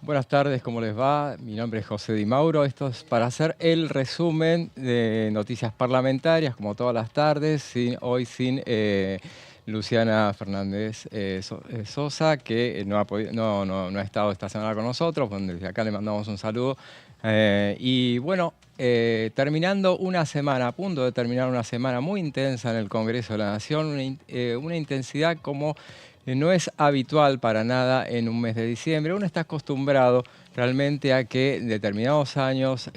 Buenas tardes, ¿cómo les va? Mi nombre es José Di Mauro. Esto es para hacer el resumen de noticias parlamentarias, como todas las tardes, hoy sin Luciana Fernández Sosa, que no ha estado esta semana con nosotros. Bueno, desde acá le mandamos un saludo. Y bueno, terminando una semana, a punto de terminar una semana muy intensa en el Congreso de la Nación, una intensidad como no es habitual para nada en un mes de diciembre. Uno está acostumbrado realmente a que en determinados años,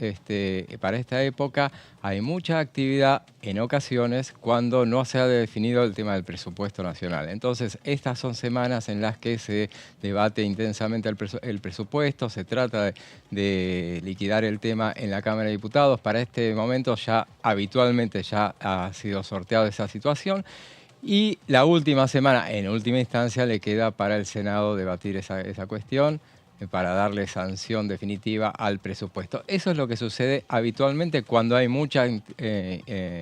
para esta época, hay mucha actividad en ocasiones cuando no se ha definido el tema del presupuesto nacional. Entonces, estas son semanas en las que se debate intensamente el presupuesto, se trata de liquidar el tema en la Cámara de Diputados. Para este momento ya habitualmente ya ha sido sorteado esa situación. Y la última semana, en última instancia, le queda para el Senado debatir esa cuestión para darle sanción definitiva al presupuesto. Eso es lo que sucede habitualmente cuando hay mucha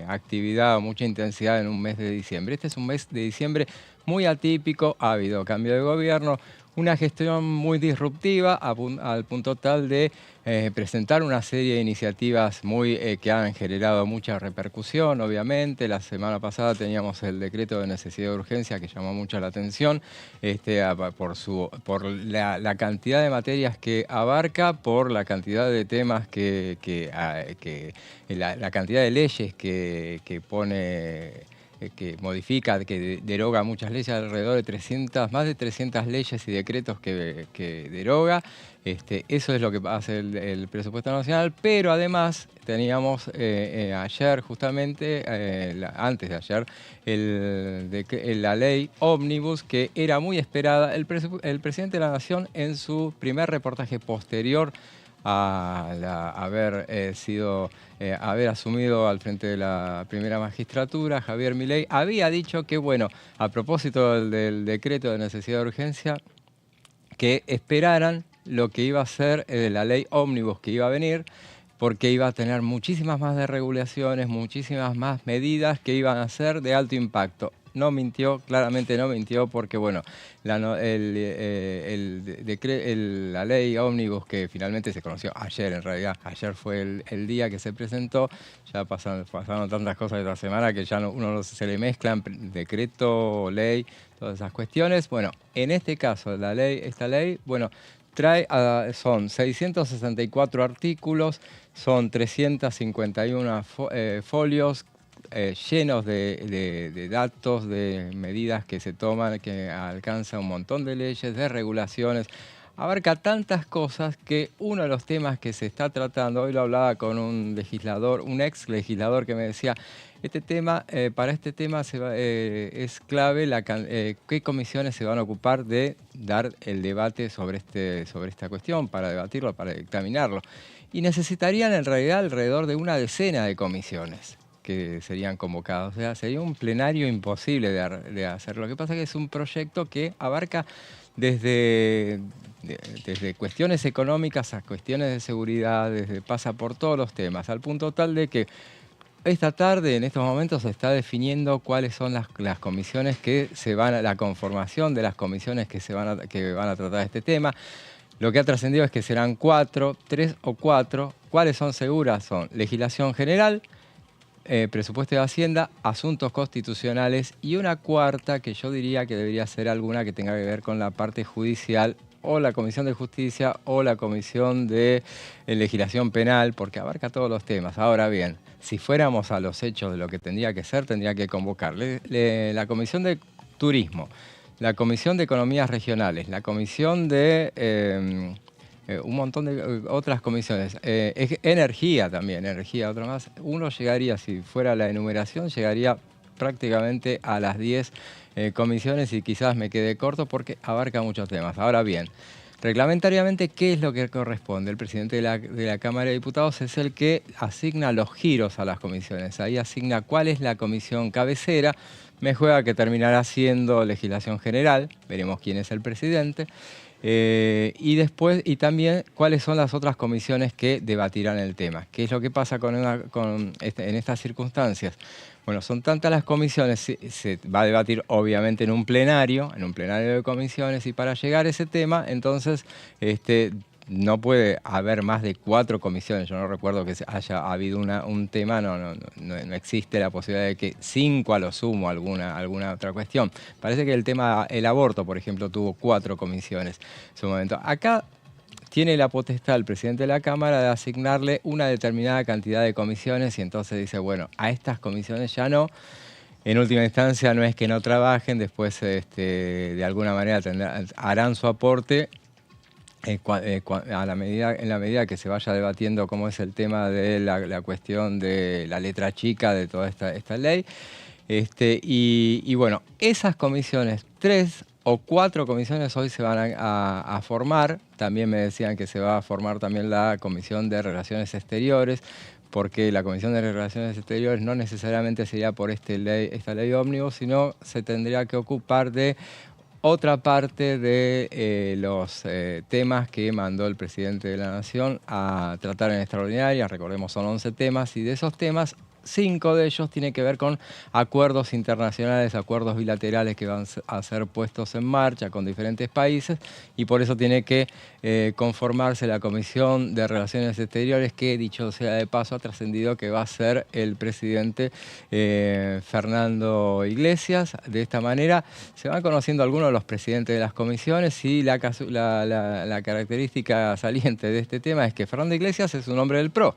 actividad o mucha intensidad en un mes de diciembre. Este es un mes de diciembre muy atípico, ha habido cambio de gobierno, una gestión muy disruptiva al punto tal de presentar una serie de iniciativas que han generado mucha repercusión, obviamente. La semana pasada teníamos el decreto de necesidad de urgencia que llamó mucho la atención por la cantidad de materias que abarca, por la cantidad de temas la cantidad de leyes que pone, que modifica, que deroga muchas leyes, alrededor de 300, más de 300 leyes y decretos que deroga. Eso es lo que hace el presupuesto nacional, pero además teníamos ayer, justamente, antes de ayer, la ley Ómnibus, que era muy esperada. El presidente de la Nación, en su primer reportaje posterior a haber asumido al frente de la primera magistratura, Javier Milei, había dicho que, bueno, a propósito del decreto de necesidad de urgencia, que esperaran lo que iba a ser la ley Ómnibus que iba a venir, porque iba a tener muchísimas más desregulaciones, muchísimas más medidas que iban a ser de alto impacto. No mintió, claramente no mintió, porque bueno, la ley Ómnibus, que finalmente se conoció ayer, en realidad, ayer fue el día que se presentó. Ya pasaron tantas cosas esta semana que ya se le mezclan decreto, ley, todas esas cuestiones. Bueno, en este caso, esta ley, bueno, son 664 artículos, son 351 folios llenos de datos, de medidas que se toman, que alcanza un montón de leyes, de regulaciones. Abarca tantas cosas que uno de los temas que se está tratando, hoy lo hablaba con un legislador, un ex legislador, que me decía, para este tema es clave qué comisiones se van a ocupar de dar el debate sobre esta cuestión, para debatirlo, para dictaminarlo. Y necesitarían en realidad alrededor de una decena de comisiones que serían convocadas. O sea, sería un plenario imposible de hacer. Lo que pasa es que es un proyecto que abarca desde cuestiones económicas a cuestiones de seguridad, pasa por todos los temas, al punto tal de que esta tarde, en estos momentos, se está definiendo cuáles son las comisiones la conformación de las comisiones que van a tratar este tema. Lo que ha trascendido es que serán 3 o 4. ¿Cuáles son seguras? Son legislación general, presupuesto de Hacienda, asuntos constitucionales y una cuarta que yo diría que debería ser alguna que tenga que ver con la parte judicial, o la Comisión de Justicia o la Comisión de Legislación Penal, porque abarca todos los temas. Ahora bien, si fuéramos a los hechos de lo que tendría que ser, tendría que convocarle la Comisión de Turismo, la Comisión de Economías Regionales, la Comisión de un montón de otras comisiones. Energía también, otra más. Uno llegaría, si fuera la enumeración, llegaría prácticamente a las 10 comisiones, y quizás me quede corto porque abarca muchos temas. Ahora bien, reglamentariamente, ¿qué es lo que corresponde? El presidente de la Cámara de Diputados es el que asigna los giros a las comisiones. Ahí asigna cuál es la comisión cabecera. Me juega que terminará siendo legislación general, veremos quién es el presidente. Y también cuáles son las otras comisiones que debatirán el tema. ¿Qué es lo que pasa en estas circunstancias? Bueno, son tantas las comisiones, se va a debatir obviamente en un plenario de comisiones, y para llegar a ese tema, entonces, no puede haber más de 4 comisiones. Yo no recuerdo que haya habido un tema, no existe la posibilidad de que 5 a lo sumo, alguna otra cuestión. Parece que el tema, el aborto, por ejemplo, tuvo 4 comisiones en su momento. Acá tiene la potestad el presidente de la Cámara de asignarle una determinada cantidad de comisiones y entonces dice, bueno, a estas comisiones ya no. En última instancia no es que no trabajen, después de alguna manera harán su aporte en la medida que se vaya debatiendo cómo es el tema de la cuestión de la letra chica de toda esta ley. Y bueno, esas comisiones, 3 o 4 comisiones hoy se van a formar. También me decían que se va a formar también la Comisión de Relaciones Exteriores, porque la Comisión de Relaciones Exteriores no necesariamente sería por esta ley ómnibus, sino se tendría que ocupar de otra parte de los temas que mandó el presidente de la Nación a tratar en extraordinaria. Recordemos, son 11 temas y de esos temas, 5 de ellos tienen que ver con acuerdos internacionales, acuerdos bilaterales que van a ser puestos en marcha con diferentes países y por eso tiene que conformarse la Comisión de Relaciones Exteriores que, dicho sea de paso, ha trascendido que va a ser el presidente Fernando Iglesias. De esta manera se van conociendo algunos de los presidentes de las comisiones y la característica saliente de este tema es que Fernando Iglesias es un hombre del PRO.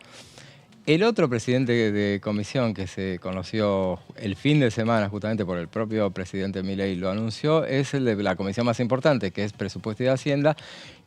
El otro presidente de comisión que se conoció el fin de semana, justamente por el propio presidente Milei lo anunció, es el de la comisión más importante, que es Presupuesto y Hacienda,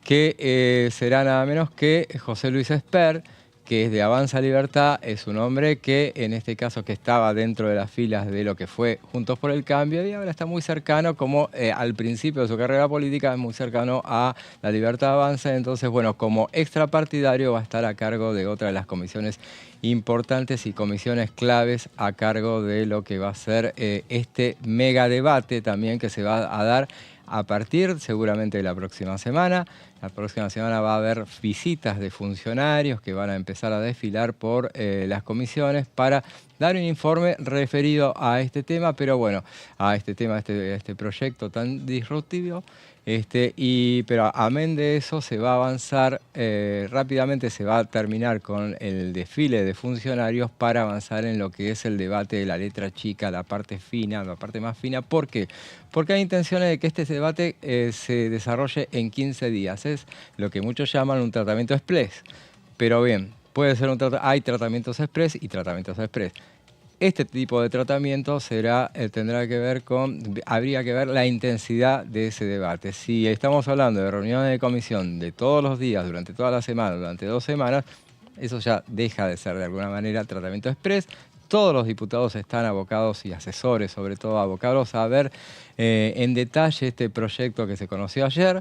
que será nada menos que José Luis Esper, que es de Avanza Libertad, es un hombre que en este caso que estaba dentro de las filas de lo que fue Juntos por el Cambio y ahora está muy cercano, como al principio de su carrera política, es muy cercano a la Libertad Avanza. Entonces, bueno, como extrapartidario va a estar a cargo de otra de las comisiones importantes y comisiones claves a cargo de lo que va a ser este mega debate también que se va a dar a partir seguramente de la próxima semana. La próxima semana va a haber visitas de funcionarios que van a empezar a desfilar por las comisiones para dar un informe referido a este tema, pero bueno, a este tema, este proyecto tan disruptivo. Pero amén de eso se va a avanzar rápidamente, se va a terminar con el desfile de funcionarios para avanzar en lo que es el debate de la letra chica, la parte fina, la parte más fina. ¿Por qué? Porque hay intenciones de que este debate se desarrolle en 15 días. Es lo que muchos llaman un tratamiento express. Pero bien, hay tratamientos express y tratamientos express. Este tipo de tratamiento habría que ver la intensidad de ese debate. Si estamos hablando de reuniones de comisión de todos los días, durante toda la semana, durante 2 semanas, eso ya deja de ser de alguna manera tratamiento express. Todos los diputados están abocados y asesores, sobre todo abocados a ver en detalle este proyecto que se conoció ayer.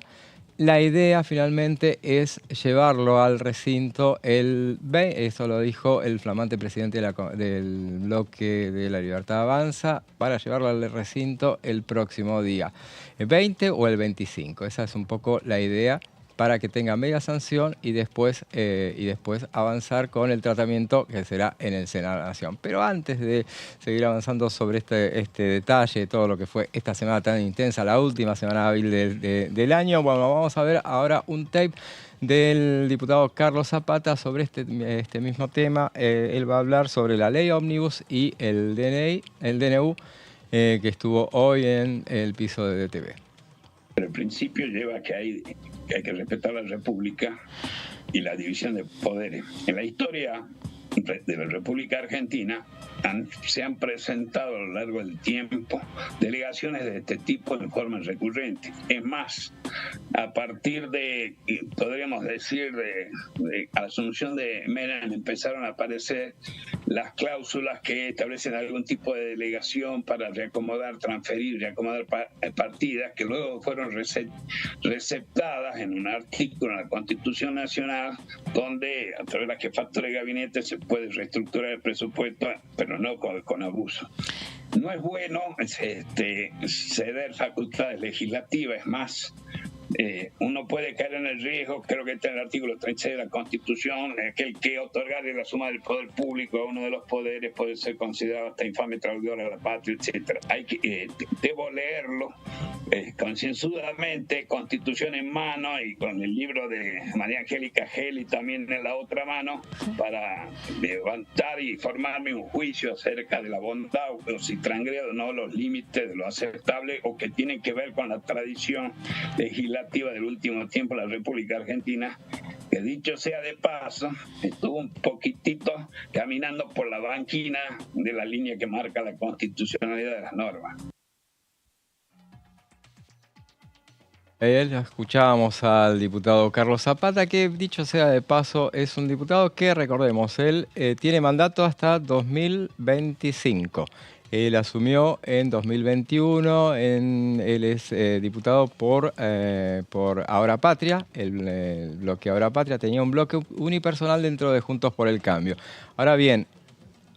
La idea finalmente es llevarlo al recinto eso lo dijo el flamante presidente del bloque de la Libertad Avanza, para llevarlo al recinto el próximo día, el 20 o el 25. Esa es un poco la idea, para que tenga media sanción y después avanzar con el tratamiento que será en el Senado de la Nación. Pero antes de seguir avanzando sobre este detalle de todo lo que fue esta semana tan intensa, la última semana hábil del año, bueno, vamos a ver ahora un tape del diputado Carlos Zapata sobre este mismo tema. Él va a hablar sobre la ley ómnibus y el DNU, que estuvo hoy en el piso de DTV. Pero el principio lleva que hay que respetar la República y la división de poderes. En la historia de la República Argentina se han presentado a lo largo del tiempo delegaciones de este tipo de forma recurrente. Es más, a partir de, podríamos decir, de Asunción de Menem, empezaron a aparecer las cláusulas que establecen algún tipo de delegación para reacomodar, transferir, reacomodar partidas, que luego fueron receptadas en un artículo en la Constitución Nacional, donde a través de la jefatura de gabinete se puede reestructurar el presupuesto, pero no con abuso. No es bueno ceder facultades legislativas, es más, uno puede caer en el riesgo, creo que está en el artículo 36 de la Constitución, que el que otorgarle la suma del poder público a uno de los poderes puede ser considerado hasta infame traidor a la patria, etc. Hay que, debo leerlo concienzudamente, Constitución en mano y con el libro de María Angélica Geli también en la otra mano, para levantar y formarme un juicio acerca de la bondad o si transgrede o no los límites de lo aceptable o que tienen que ver con la tradición legislativa del último tiempo de la República Argentina, que dicho sea de paso, estuvo un poquitito caminando por la banquina de la línea que marca la constitucionalidad de las normas. Escuchábamos al diputado Carlos Zapata, que dicho sea de paso es un diputado que, recordemos, él tiene mandato hasta 2025. Él asumió en 2021, él es diputado por Ahora Patria, el bloque Ahora Patria tenía un bloque unipersonal dentro de Juntos por el Cambio. Ahora bien,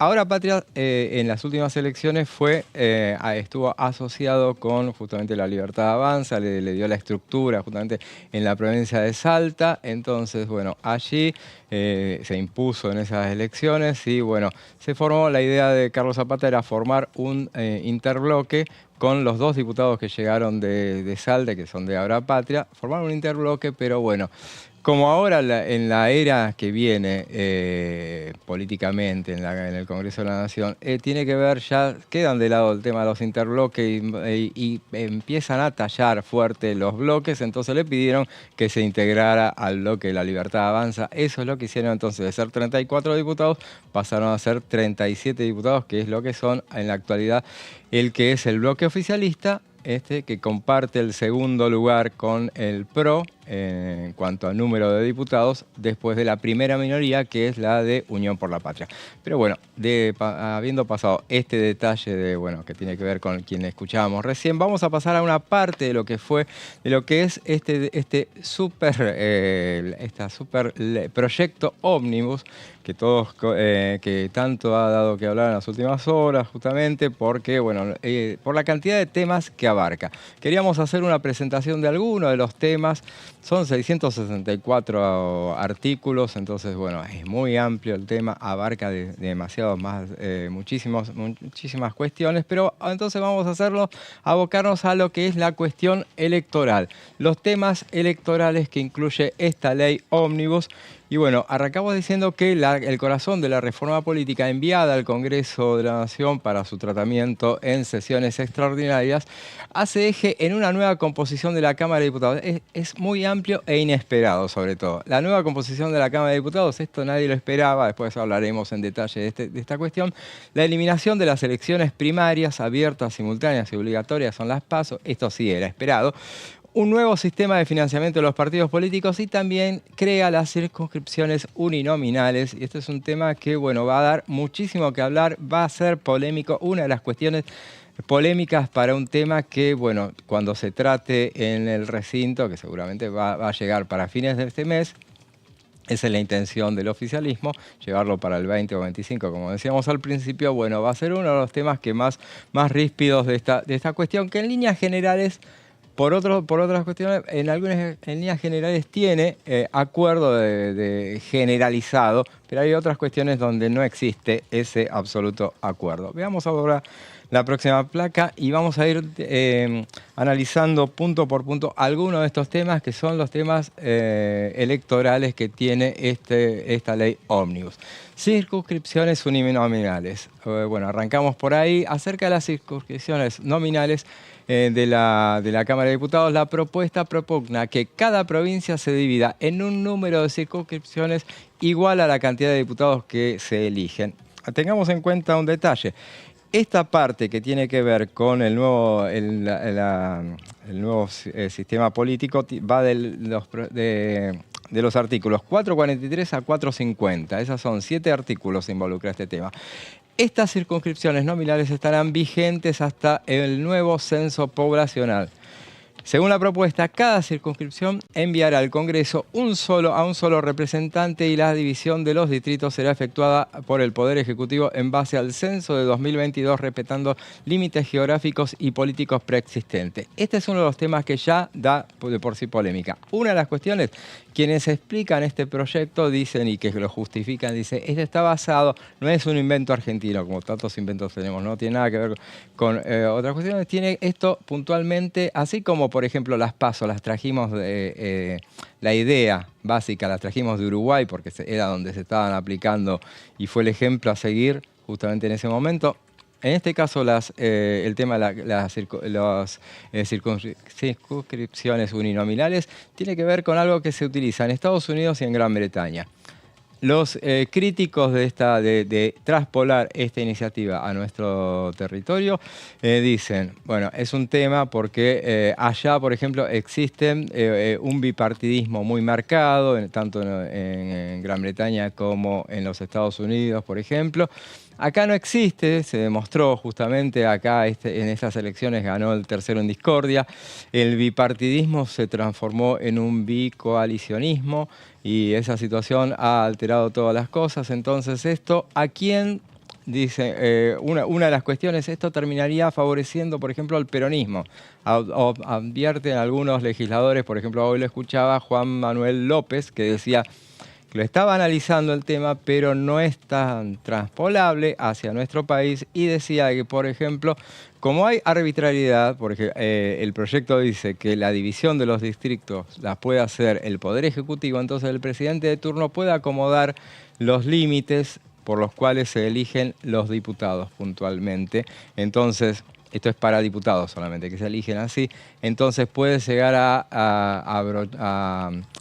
Ahora Patria en las últimas elecciones estuvo asociado con justamente La Libertad Avanza, le dio la estructura justamente en la provincia de Salta. Entonces, bueno, allí se impuso en esas elecciones y bueno, se formó la idea de Carlos Zapata, era formar un interbloque con los dos diputados que llegaron de Salta, que son de Ahora Patria, formar un interbloque, pero bueno, como ahora en la era que viene políticamente en el Congreso de la Nación, tiene que ver, ya quedan de lado el tema de los interbloques y empiezan a tallar fuerte los bloques, entonces le pidieron que se integrara al bloque La Libertad Avanza. Eso es lo que hicieron entonces, de ser 34 diputados, pasaron a ser 37 diputados, que es lo que son en la actualidad el que es el bloque oficialista, que comparte el segundo lugar con el PRO en cuanto al número de diputados, después de la primera minoría, que es la de Unión por la Patria. Pero bueno, habiendo pasado este detalle que tiene que ver con quien escuchábamos recién, vamos a pasar a una parte de lo que es este super proyecto ómnibus que tanto ha dado que hablar en las últimas horas, justamente porque, bueno, por la cantidad de temas que abarca. Queríamos hacer una presentación de algunos de los temas. Son 664 artículos, entonces, bueno, es muy amplio el tema, abarca demasiados más, muchísimas cuestiones, pero entonces vamos a abocarnos a lo que es la cuestión electoral, los temas electorales que incluye esta ley ómnibus. Y bueno, arrancamos diciendo que el corazón de la reforma política enviada al Congreso de la Nación para su tratamiento en sesiones extraordinarias hace eje en una nueva composición de la Cámara de Diputados. Es muy amplio e inesperado, sobre todo. La nueva composición de la Cámara de Diputados, esto nadie lo esperaba, después hablaremos en detalle de esta cuestión. La eliminación de las elecciones primarias, abiertas, simultáneas y obligatorias son las PASO, esto sí era esperado. Un nuevo sistema de financiamiento de los partidos políticos y también crea las circunscripciones uninominales. Y este es un tema que, bueno, va a dar muchísimo que hablar, va a ser polémico. Una de las cuestiones polémicas para un tema que, bueno, cuando se trate en el recinto, que seguramente va a llegar para fines de este mes, esa es la intención del oficialismo, llevarlo para el 20 o 25, como decíamos al principio. Bueno, va a ser uno de los temas que más ríspidos de esta cuestión, que en líneas generales, por otras cuestiones, en líneas generales tiene acuerdo de generalizado, pero hay otras cuestiones donde no existe ese absoluto acuerdo. Veamos ahora la próxima placa y vamos a ir analizando punto por punto algunos de estos temas, que son los temas electorales que tiene esta ley ómnibus. Circunscripciones uninominales. Bueno, arrancamos por ahí. Acerca de las circunscripciones nominales de la Cámara de Diputados, la propuesta propugna que cada provincia se divida en un número de circunscripciones igual a la cantidad de diputados que se eligen. Tengamos en cuenta un detalle. Esta parte que tiene que ver con el nuevo sistema político va de los artículos 443 a 450. Esos son 7 artículos que involucra este tema. Estas circunscripciones nominales estarán vigentes hasta el nuevo censo poblacional. Según la propuesta, cada circunscripción enviará al Congreso a un solo representante y la división de los distritos será efectuada por el Poder Ejecutivo en base al censo de 2022, respetando límites geográficos y políticos preexistentes. Este es uno de los temas que ya da de por sí polémica. Una de las cuestiones, quienes explican este proyecto dicen, y que lo justifican, dicen, este está basado, no es un invento argentino, como tantos inventos tenemos, no tiene nada que ver con otras cuestiones, tiene esto puntualmente, así como por ejemplo las PASO, las trajimos la idea básica, las trajimos de Uruguay porque era donde se estaban aplicando y fue el ejemplo a seguir justamente en ese momento. En este caso, el tema de las circunscripciones uninominales tiene que ver con algo que se utiliza en Estados Unidos y en Gran Bretaña. Los críticos de traspolar esta iniciativa a nuestro territorio dicen, bueno, es un tema porque allá, por ejemplo, existe un bipartidismo muy marcado, tanto en Gran Bretaña como en los Estados Unidos, por ejemplo. Acá no existe, se demostró justamente acá en estas elecciones ganó el tercero en discordia. El bipartidismo se transformó en un bicoalicionismo y esa situación ha alterado todas las cosas. Entonces esto, ¿a quién? Dice, una de las cuestiones, esto terminaría favoreciendo, por ejemplo, al peronismo. Advierten algunos legisladores, por ejemplo, hoy lo escuchaba Juan Manuel López, que decía que lo estaba analizando el tema, pero no es tan transpolable hacia nuestro país, y decía que, por ejemplo, como hay arbitrariedad, porque el proyecto dice que la división de los distritos la puede hacer el Poder Ejecutivo, entonces el presidente de turno puede acomodar los límites por los cuales se eligen los diputados puntualmente. Entonces, esto es para diputados solamente, que se eligen así, entonces puede llegar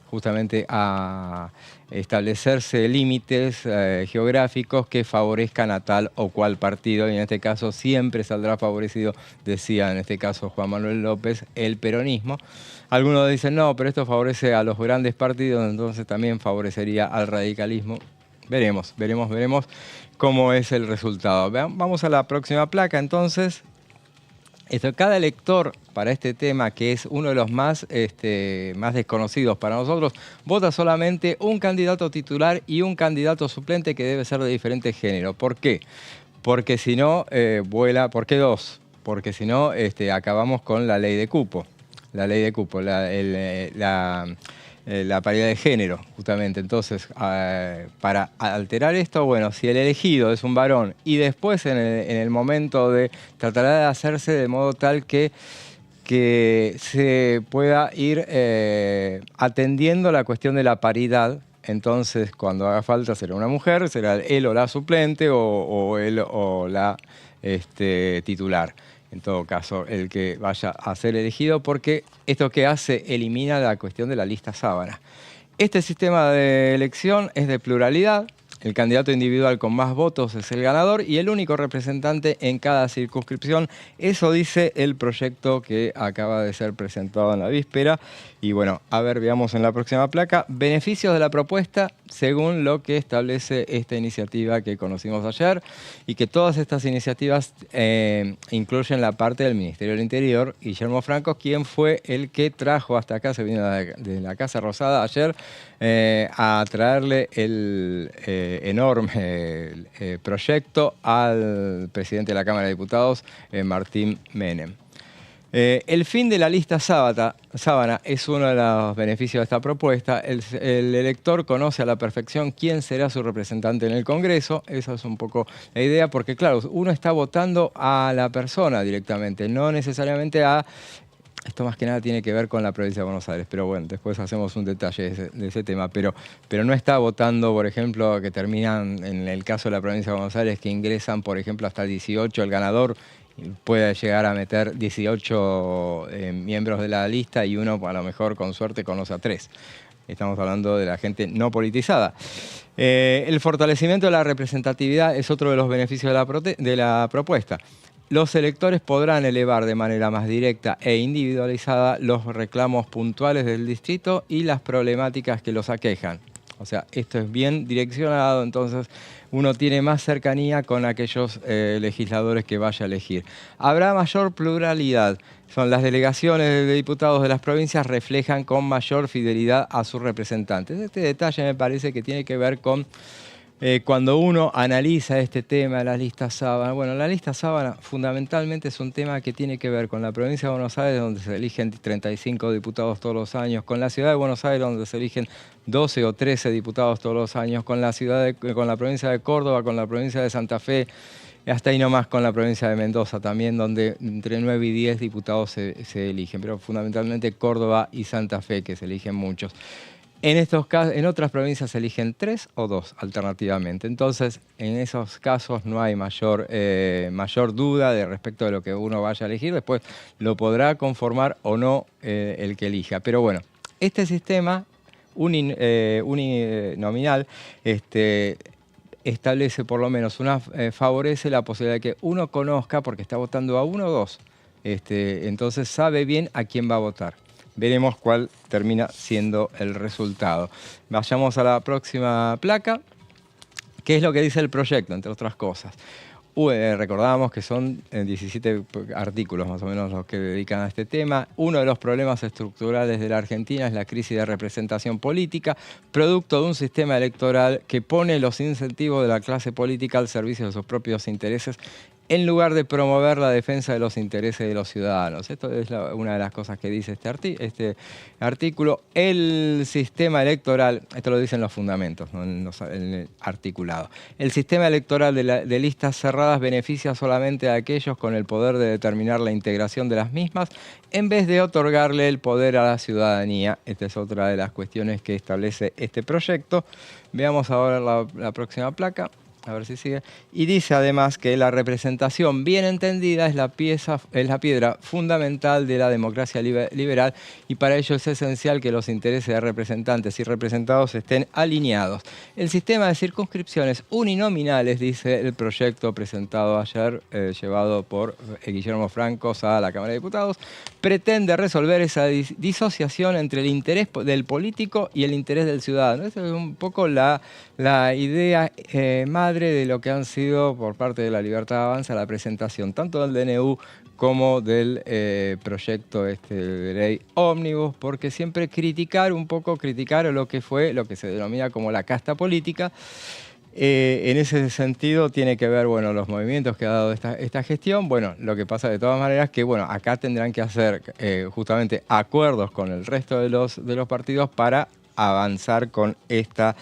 justamente a establecerse límites geográficos que favorezcan a tal o cual partido, y en este caso siempre saldrá favorecido, decía en este caso Juan Manuel López, el peronismo. Algunos dicen, no, pero esto favorece a los grandes partidos, entonces también favorecería al radicalismo. Veremos cómo es el resultado. Vamos a la próxima placa, entonces. Cada elector para este tema, que es uno de los más desconocidos para nosotros, vota solamente un candidato titular y un candidato suplente que debe ser de diferente género. ¿Por qué? Porque si no, vuela. ¿Por qué dos? Porque si no, acabamos con la ley de cupo. La ley de cupo, la paridad de género, justamente. Entonces, para alterar esto, bueno, si el elegido es un varón y después en el momento tratará de hacerse de modo tal que se pueda ir atendiendo la cuestión de la paridad. Entonces, cuando haga falta será una mujer, será él o la suplente o él o la titular. En todo caso, el que vaya a ser elegido, porque esto que hace elimina la cuestión de la lista sábana. Este sistema de elección es de pluralidad. El candidato individual con más votos es el ganador y el único representante en cada circunscripción. Eso dice el proyecto que acaba de ser presentado en la víspera. Y bueno, a ver, veamos en la próxima placa. Beneficios de la propuesta según lo que establece esta iniciativa que conocimos ayer, y que todas estas iniciativas incluyen la parte del Ministerio del Interior. Guillermo Franco, quien fue el que trajo hasta acá, se vino de la Casa Rosada ayer, a traerle el enorme proyecto al presidente de la Cámara de Diputados, Martín Menem. El fin de la lista sábana es uno de los beneficios de esta propuesta. El elector conoce a la perfección quién será su representante en el Congreso. Esa es un poco la idea, porque claro, uno está votando a la persona directamente, no necesariamente a... Esto más que nada tiene que ver con la provincia de Buenos Aires, pero bueno, después hacemos un detalle de ese tema. Pero no está votando, por ejemplo, que terminan, en el caso de la provincia de Buenos Aires, que ingresan, por ejemplo, hasta 18 el ganador, puede llegar a meter 18 miembros de la lista y uno, a lo mejor, con suerte, conoce a 3. Estamos hablando de la gente no politizada. El fortalecimiento de la representatividad es otro de los beneficios de la propuesta. Los electores podrán elevar de manera más directa e individualizada los reclamos puntuales del distrito y las problemáticas que los aquejan. O sea, esto es bien direccionado, entonces uno tiene más cercanía con aquellos legisladores que vaya a elegir. Habrá mayor pluralidad. Son las delegaciones de diputados de las provincias reflejan con mayor fidelidad a sus representantes. Este detalle me parece que tiene que ver con cuando uno analiza este tema de la lista sábana. Bueno, la lista sábana fundamentalmente es un tema que tiene que ver con la provincia de Buenos Aires, donde se eligen 35 diputados todos los años, con la ciudad de Buenos Aires, donde se eligen 12 o 13 diputados todos los años, con la provincia de Córdoba, con la provincia de Santa Fe, hasta ahí nomás con la provincia de Mendoza también, donde entre 9 y 10 diputados se eligen, pero fundamentalmente Córdoba y Santa Fe, que se eligen muchos. En otras provincias se eligen 3 o 2 alternativamente. Entonces, en esos casos no hay mayor duda respecto de lo que uno vaya a elegir. Después lo podrá conformar o no el que elija. Pero bueno, este sistema uninominal establece por lo menos favorece la posibilidad de que uno conozca, porque está votando a uno o dos, entonces sabe bien a quién va a votar. Veremos cuál termina siendo el resultado. Vayamos a la próxima placa. ¿Qué es lo que dice el proyecto, entre otras cosas? Recordábamos que son 17 artículos más o menos los que dedican a este tema. Uno de los problemas estructurales de la Argentina es la crisis de representación política, producto de un sistema electoral que pone los incentivos de la clase política al servicio de sus propios intereses, en lugar de promover la defensa de los intereses de los ciudadanos. Esto es una de las cosas que dice este artículo. El sistema electoral, esto lo dicen los fundamentos, ¿no? en el articulado. El sistema electoral de listas cerradas beneficia solamente a aquellos con el poder de determinar la integración de las mismas, en vez de otorgarle el poder a la ciudadanía. Esta es otra de las cuestiones que establece este proyecto. Veamos ahora la próxima placa. A ver si sigue. Y dice además que la representación bien entendida es la piedra fundamental de la democracia liberal, y para ello es esencial que los intereses de representantes y representados estén alineados. El sistema de circunscripciones uninominales, dice el proyecto presentado ayer, llevado por Guillermo Franco a la Cámara de Diputados, pretende resolver esa disociación entre el interés del político y el interés del ciudadano. Esa es un poco la idea madre de lo que han sido por parte de La Libertad Avanza la presentación tanto del DNU como del proyecto de ley ómnibus, porque siempre criticar lo que se denomina como la casta política. En ese sentido tiene que ver, bueno, los movimientos que ha dado esta gestión. Bueno, lo que pasa de todas maneras que, bueno, acá tendrán que hacer justamente acuerdos con el resto de los partidos para avanzar con esta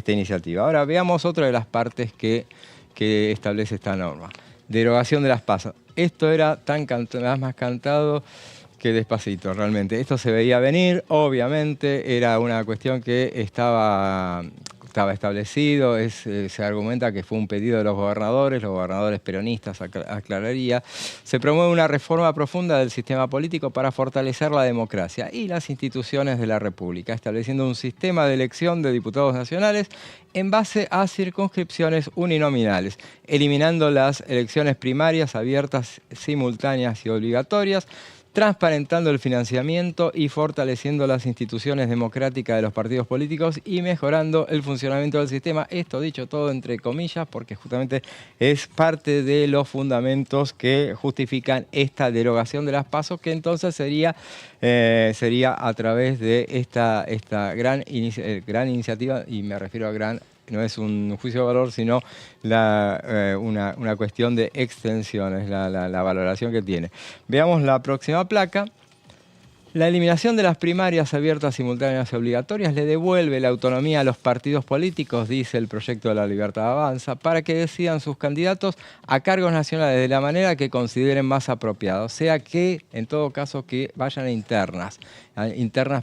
iniciativa. Ahora veamos otra de las partes que establece esta norma. Derogación de las PASO. Esto era más cantado que despacito, realmente. Esto se veía venir, obviamente, era una cuestión que estaba establecido, se argumenta que fue un pedido de los gobernadores peronistas, aclararía. Se promueve una reforma profunda del sistema político para fortalecer la democracia y las instituciones de la República, estableciendo un sistema de elección de diputados nacionales en base a circunscripciones uninominales, eliminando las elecciones primarias abiertas, simultáneas y obligatorias, transparentando el financiamiento y fortaleciendo las instituciones democráticas de los partidos políticos y mejorando el funcionamiento del sistema. Esto dicho todo entre comillas, porque justamente es parte de los fundamentos que justifican esta derogación de las PASO, que entonces sería a través de esta gran iniciativa, y me refiero a gran, no es un juicio de valor, sino una cuestión de extensión, es la valoración que tiene. Veamos la próxima placa. La eliminación de las primarias abiertas, simultáneas y obligatorias le devuelve la autonomía a los partidos políticos, dice el proyecto de La Libertad Avanza, para que decidan sus candidatos a cargos nacionales de la manera que consideren más apropiado, o sea que, en todo caso, que vayan a internas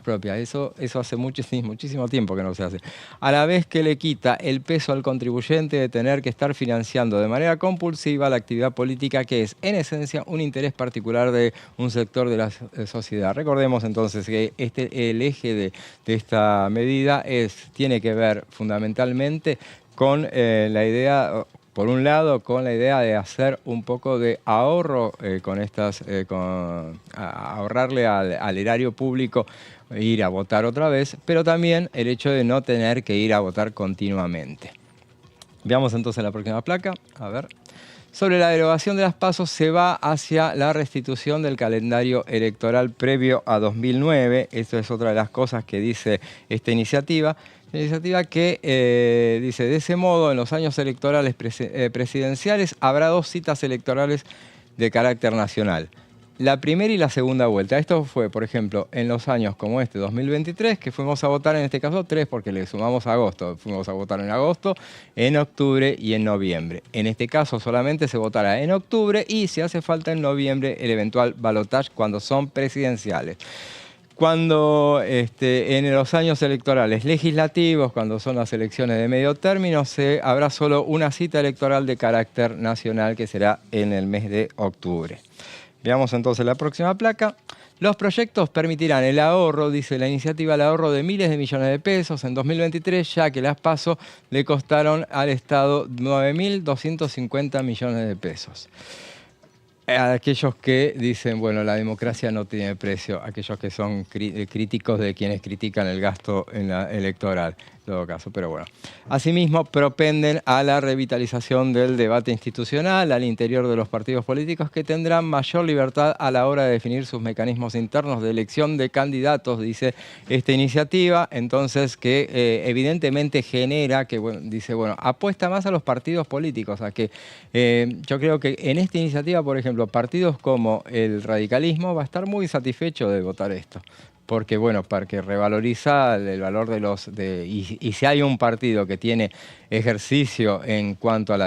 propias. Eso hace muchísimo tiempo que no se hace. A la vez que le quita el peso al contribuyente de tener que estar financiando de manera compulsiva la actividad política, que es, en esencia, un interés particular de un sector de la sociedad. Recordemos entonces que el eje de esta medida tiene que ver fundamentalmente con la idea por un lado, con la idea de hacer un poco de ahorro con estas, ahorrarle al erario público ir a votar otra vez, pero también el hecho de no tener que ir a votar continuamente. Veamos entonces la próxima placa. A ver. Sobre la derogación de las PASO se va hacia la restitución del calendario electoral previo a 2009. Esto es otra de las cosas que dice esta iniciativa. Una iniciativa que dice, de ese modo, en los años electorales presidenciales habrá 2 citas electorales de carácter nacional. La primera y la segunda vuelta. Esto fue, por ejemplo, en los años como este, 2023, que fuimos a votar, en este caso 3, porque le sumamos agosto. Fuimos a votar en agosto, en octubre y en noviembre. En este caso solamente se votará en octubre y, si hace falta, en noviembre el eventual balotaje cuando son presidenciales. Cuando en los años electorales legislativos, cuando son las elecciones de medio término, habrá solo una cita electoral de carácter nacional que será en el mes de octubre. Veamos entonces la próxima placa. Los proyectos permitirán el ahorro, dice la iniciativa, el ahorro de miles de millones de pesos en 2023, ya que las PASO le costaron al Estado 9.250 millones de pesos. A aquellos que dicen, bueno, la democracia no tiene precio, aquellos que son críticos de quienes critican el gasto electoral, en todo caso, pero bueno. Asimismo, propenden a la revitalización del debate institucional al interior de los partidos políticos, que tendrán mayor libertad a la hora de definir sus mecanismos internos de elección de candidatos, dice esta iniciativa. Entonces, que evidentemente genera, que bueno, dice, bueno, apuesta más a los partidos políticos, a que yo creo que en esta iniciativa, por ejemplo, partidos como el radicalismo va a estar muy satisfecho de votar esto. Porque, bueno, porque revaloriza el valor de los... Y si hay un partido que tiene ejercicio en cuanto a la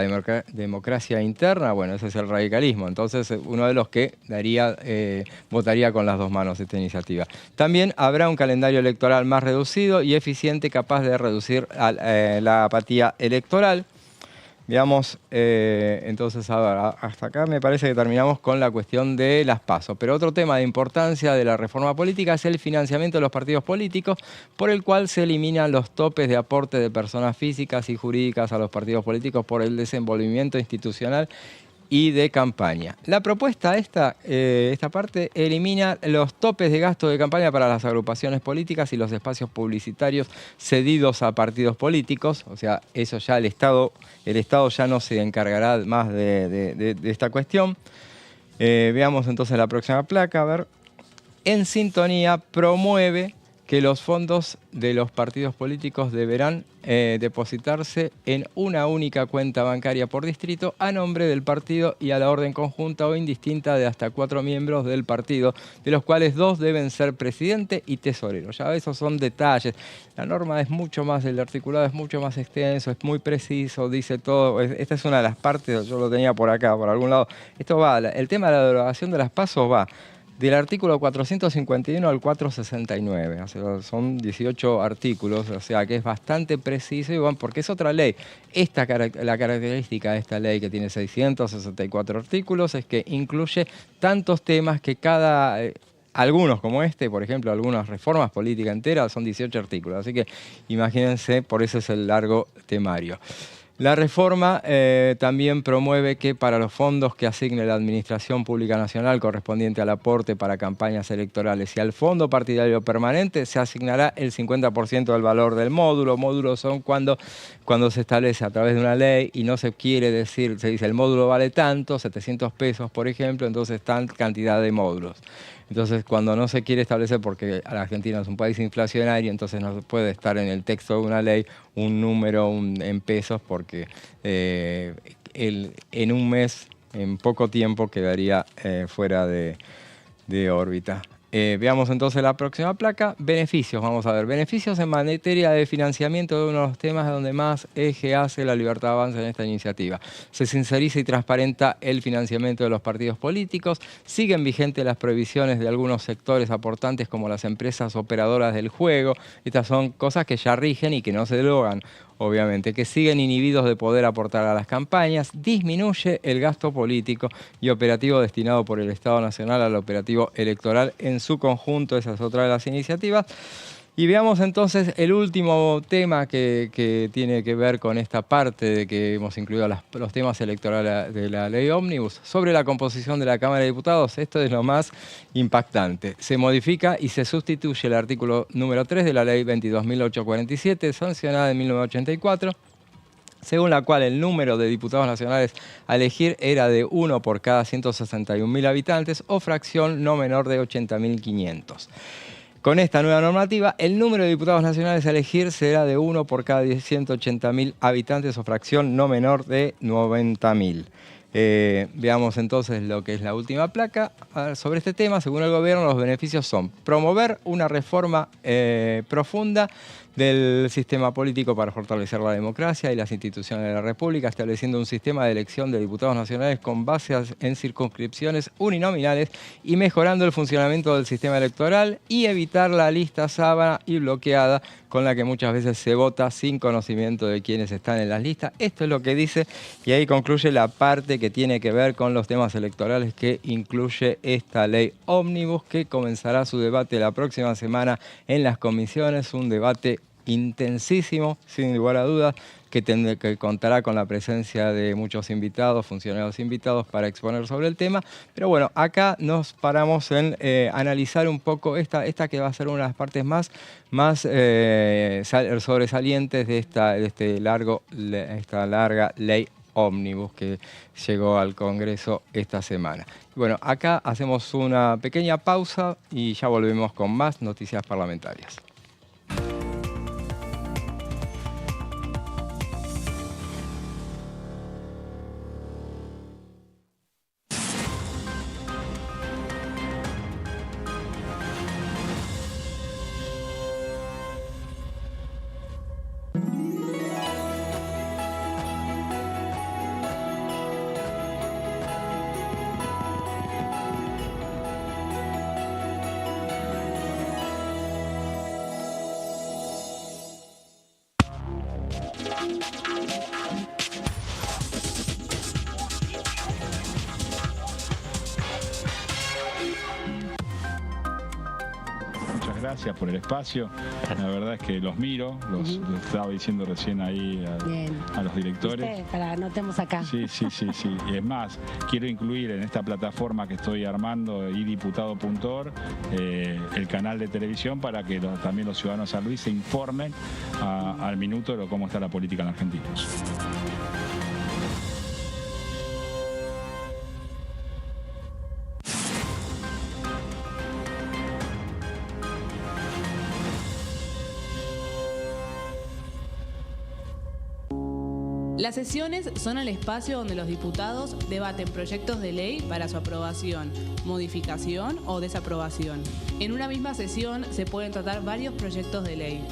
democracia interna, bueno, ese es el radicalismo. Entonces, uno de los que votaría con las 2 manos esta iniciativa. También habrá un calendario electoral más reducido y eficiente, capaz de reducir la apatía electoral. Veamos, entonces, a ver, hasta acá me parece que terminamos con la cuestión de las PASO. Pero otro tema de importancia de la reforma política es el financiamiento de los partidos políticos, por el cual se eliminan los topes de aporte de personas físicas y jurídicas a los partidos políticos por el desenvolvimiento institucional y de campaña. La propuesta esta parte elimina los topes de gasto de campaña para las agrupaciones políticas y los espacios publicitarios cedidos a partidos políticos. O sea, eso ya el Estado ya no se encargará más de esta cuestión. Veamos entonces la próxima placa. A ver. En sintonía, promueve que los fondos de los partidos políticos deberán depositarse en una única cuenta bancaria por distrito a nombre del partido y a la orden conjunta o indistinta de hasta 4 miembros del partido, de los cuales 2 deben ser presidente y tesorero. Ya esos son detalles. La norma es mucho más, el articulado es mucho más extenso, es muy preciso, dice todo. Esta es una de las partes, yo lo tenía por acá, por algún lado. Esto va, el tema de la derogación de las PASO va del artículo 451 al 469, o sea, son 18 artículos, o sea que es bastante preciso, y bueno, porque es otra ley. La característica de esta ley, que tiene 664 artículos, es que incluye tantos temas que algunos como este, por ejemplo, algunas reformas políticas enteras, son 18 artículos, así que imagínense, por eso es el largo temario. La reforma también promueve que para los fondos que asigne la Administración Pública Nacional correspondiente al aporte para campañas electorales y al Fondo Partidario Permanente se asignará el 50% del valor del módulo. Módulos son cuando se establece a través de una ley y no se quiere decir, se dice el módulo vale tanto, 700 pesos por ejemplo, entonces tal cantidad de módulos. Entonces, cuando no se quiere establecer, porque la Argentina es un país inflacionario, entonces no puede estar en el texto de una ley un número en pesos, porque en un mes, en poco tiempo, quedaría fuera de órbita. Veamos entonces la próxima placa. Beneficios, vamos a ver. Beneficios en materia de financiamiento, de uno de los temas donde más eje hace la Libertad Avanza en esta iniciativa. Se sinceriza y transparenta el financiamiento de los partidos políticos. Siguen vigentes las prohibiciones de algunos sectores aportantes como las empresas operadoras del juego. Estas son cosas que ya rigen y que no se derogan, obviamente, que siguen inhibidos de poder aportar a las campañas. Disminuye el gasto político y operativo destinado por el Estado Nacional al operativo electoral en su conjunto. Esa es otra de las iniciativas. Y veamos entonces el último tema que tiene que ver con esta parte de que hemos incluido los temas electorales de la ley Ómnibus sobre la composición de la Cámara de Diputados. Esto es lo más impactante. Se modifica y se sustituye el artículo número 3 de la ley 22.847, sancionada en 1984, según la cual el número de diputados nacionales a elegir era de 1 por cada 161.000 habitantes o fracción no menor de 80.500. Con esta nueva normativa, el número de diputados nacionales a elegir será de 1 por cada 180.000 habitantes o fracción no menor de 90.000. Veamos entonces lo que es la última placa sobre este tema. Según el gobierno, los beneficios son promover una reforma profunda del sistema político para fortalecer la democracia y las instituciones de la República, estableciendo un sistema de elección de diputados nacionales con base en circunscripciones uninominales y mejorando el funcionamiento del sistema electoral y evitar la lista sábana y bloqueada con la que muchas veces se vota sin conocimiento de quienes están en las listas. Esto es lo que dice, y ahí concluye la parte que tiene que ver con los temas electorales que incluye esta ley Ómnibus, que comenzará su debate la próxima semana en las comisiones, un debate intensísimo, sin lugar a dudas, que contará con la presencia de muchos invitados, funcionarios invitados, para exponer sobre el tema. Pero bueno, acá nos paramos en analizar un poco esta que va a ser una de las partes más sobresalientes de esta larga ley Ómnibus que llegó al Congreso esta semana. Bueno, acá hacemos una pequeña pausa y ya volvemos con más noticias parlamentarias. Gracias por el espacio. La verdad es que los miro, los estaba diciendo recién ahí a los directores. Para anotemos acá. Sí. Y es más, quiero incluir en esta plataforma que estoy armando, idiputado.org, el canal de televisión para que también los ciudadanos de San Luis se informen al minuto de cómo está la política en Argentina. Las sesiones son el espacio donde los diputados debaten proyectos de ley para su aprobación, modificación o desaprobación. En una misma sesión se pueden tratar varios proyectos de ley.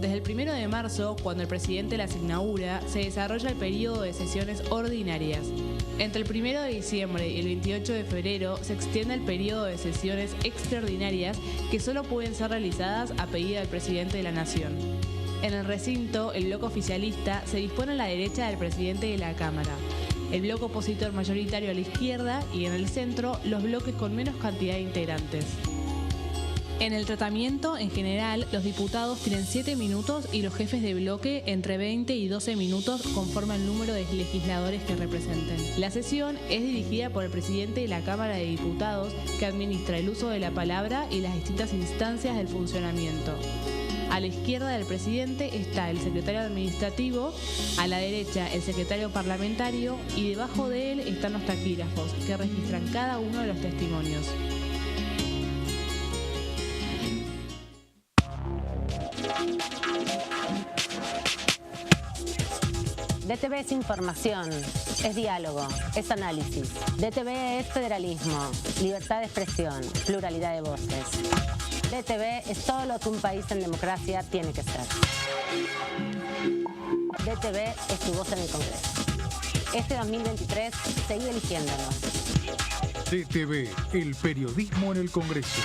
Desde el 1 de marzo, cuando el presidente las inaugura, se desarrolla el periodo de sesiones ordinarias. Entre el 1 de diciembre y el 28 de febrero se extiende el periodo de sesiones extraordinarias que solo pueden ser realizadas a pedido del presidente de la Nación. En el recinto, el bloque oficialista se dispone a la derecha del presidente de la Cámara, el bloque opositor mayoritario a la izquierda y en el centro los bloques con menos cantidad de integrantes. En el tratamiento, en general, los diputados tienen 7 minutos y los jefes de bloque entre 20 y 12 minutos conforme al número de legisladores que representen. La sesión es dirigida por el presidente de la Cámara de Diputados, que administra el uso de la palabra y las distintas instancias del funcionamiento. A la izquierda del presidente está el secretario administrativo, a la derecha el secretario parlamentario y debajo de él están los taquígrafos, que registran cada uno de los testimonios. DTV es información, es diálogo, es análisis. DTV es federalismo, libertad de expresión, pluralidad de voces. DTV es todo lo que un país en democracia tiene que ser. DTV es tu voz en el Congreso. Este 2023, seguí eligiéndonos. DTV, el periodismo en el Congreso.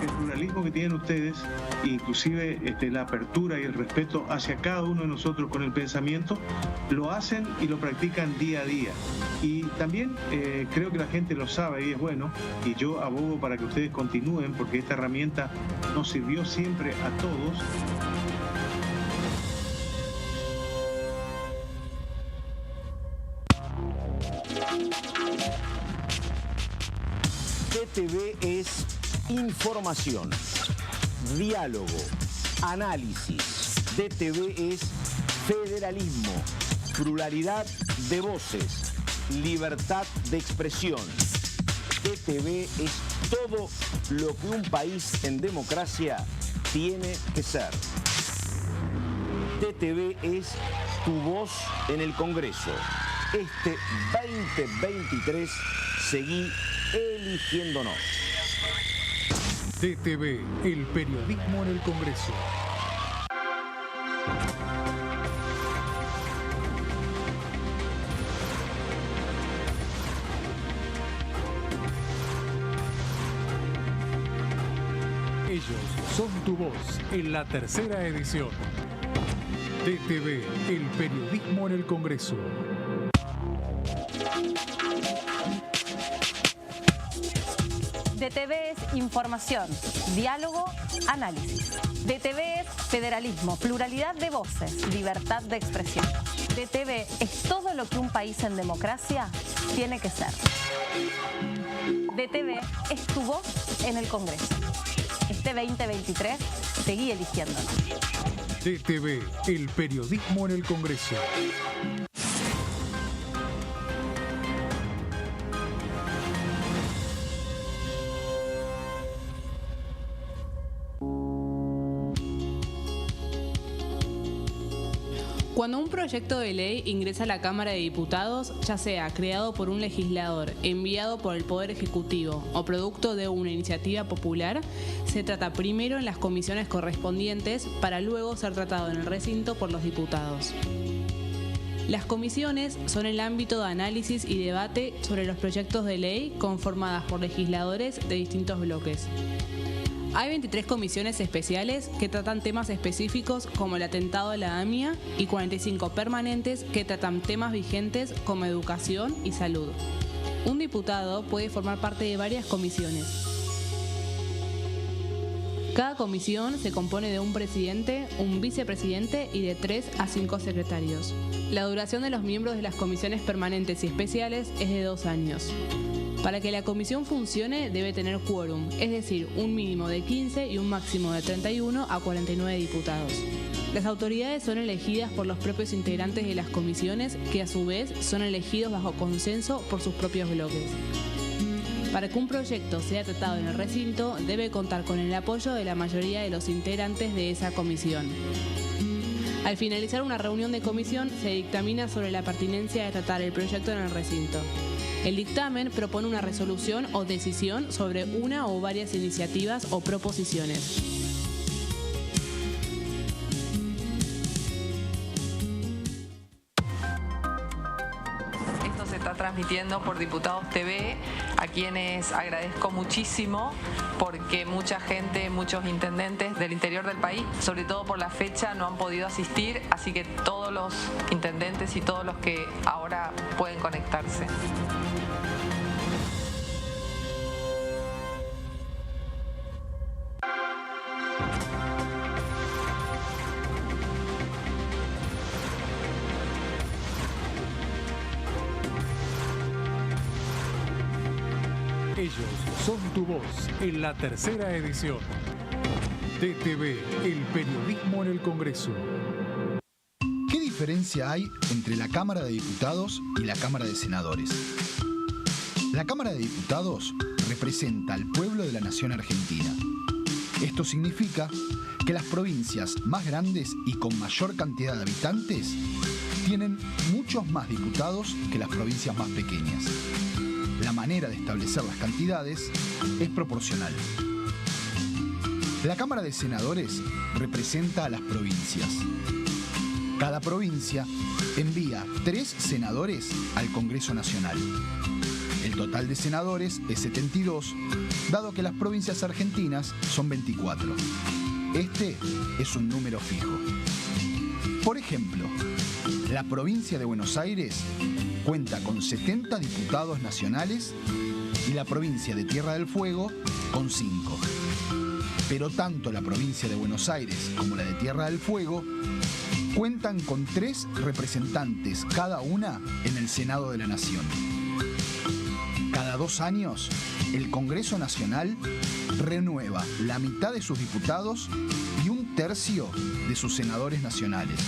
El pluralismo pluralismo que tienen ustedes, inclusive la apertura y el respeto hacia cada uno de nosotros con el pensamiento, lo hacen y lo practican día a día. Y también creo que la gente lo sabe y es bueno, y yo abogo para que ustedes continúen, porque esta herramienta nos sirvió siempre a todos. DTV es información, diálogo, análisis. DTV es federalismo, pluralidad de voces, libertad de expresión. DTV es todo lo que un país en democracia tiene que ser. DTV es tu voz en el Congreso. Este 2023 seguí eligiéndonos. DTV, el periodismo en el Congreso. Ellos son tu voz en la tercera edición. DTV, el periodismo en el Congreso. DTV es información, diálogo, análisis. DTV es federalismo, pluralidad de voces, libertad de expresión. DTV es todo lo que un país en democracia tiene que ser. DTV es tu voz en el Congreso. Este 2023 seguí eligiéndonos. DTV, el periodismo en el Congreso. Cuando un proyecto de ley ingresa a la Cámara de Diputados, ya sea creado por un legislador, enviado por el Poder Ejecutivo o producto de una iniciativa popular, se trata primero en las comisiones correspondientes para luego ser tratado en el recinto por los diputados. Las comisiones son el ámbito de análisis y debate sobre los proyectos de ley conformadas por legisladores de distintos bloques. Hay 23 comisiones especiales que tratan temas específicos como el atentado a la AMIA y 45 permanentes que tratan temas vigentes como educación y salud. Un diputado puede formar parte de varias comisiones. Cada comisión se compone de un presidente, un vicepresidente y de 3 a 5 secretarios. La duración de los miembros de las comisiones permanentes y especiales es de 2 años. Para que la comisión funcione debe tener quórum, es decir, un mínimo de 15 y un máximo de 31 a 49 diputados. Las autoridades son elegidas por los propios integrantes de las comisiones, que a su vez son elegidos bajo consenso por sus propios bloques. Para que un proyecto sea tratado en el recinto, debe contar con el apoyo de la mayoría de los integrantes de esa comisión. Al finalizar una reunión de comisión, se dictamina sobre la pertinencia de tratar el proyecto en el recinto. El dictamen propone una resolución o decisión sobre una o varias iniciativas o proposiciones. Esto se está transmitiendo por Diputados TV, a quienes agradezco muchísimo porque mucha gente, muchos intendentes del interior del país, sobre todo por la fecha, no han podido asistir, así que todos los intendentes y todos los que ahora pueden conectarse. Ellos son tu voz en la tercera edición. DTV, el periodismo en el Congreso. ¿Qué diferencia hay entre la Cámara de Diputados y la Cámara de Senadores? La Cámara de Diputados representa al pueblo de la nación argentina. Esto significa que las provincias más grandes y con mayor cantidad de habitantes tienen muchos más diputados que las provincias más pequeñas. La manera de establecer las cantidades es proporcional. La Cámara de Senadores representa a las provincias. Cada provincia envía 3 senadores al Congreso Nacional. El El total de senadores es 72, dado que las provincias argentinas son 24. Este es un número fijo. Por ejemplo, la provincia de Buenos Aires cuenta con 70 diputados nacionales y la provincia de Tierra del Fuego con 5. Pero tanto la provincia de Buenos Aires como la de Tierra del Fuego cuentan con 3 representantes cada una en el Senado de la Nación. Cada 2 años, el Congreso Nacional renueva la mitad de sus diputados y 1/3 de sus senadores nacionales.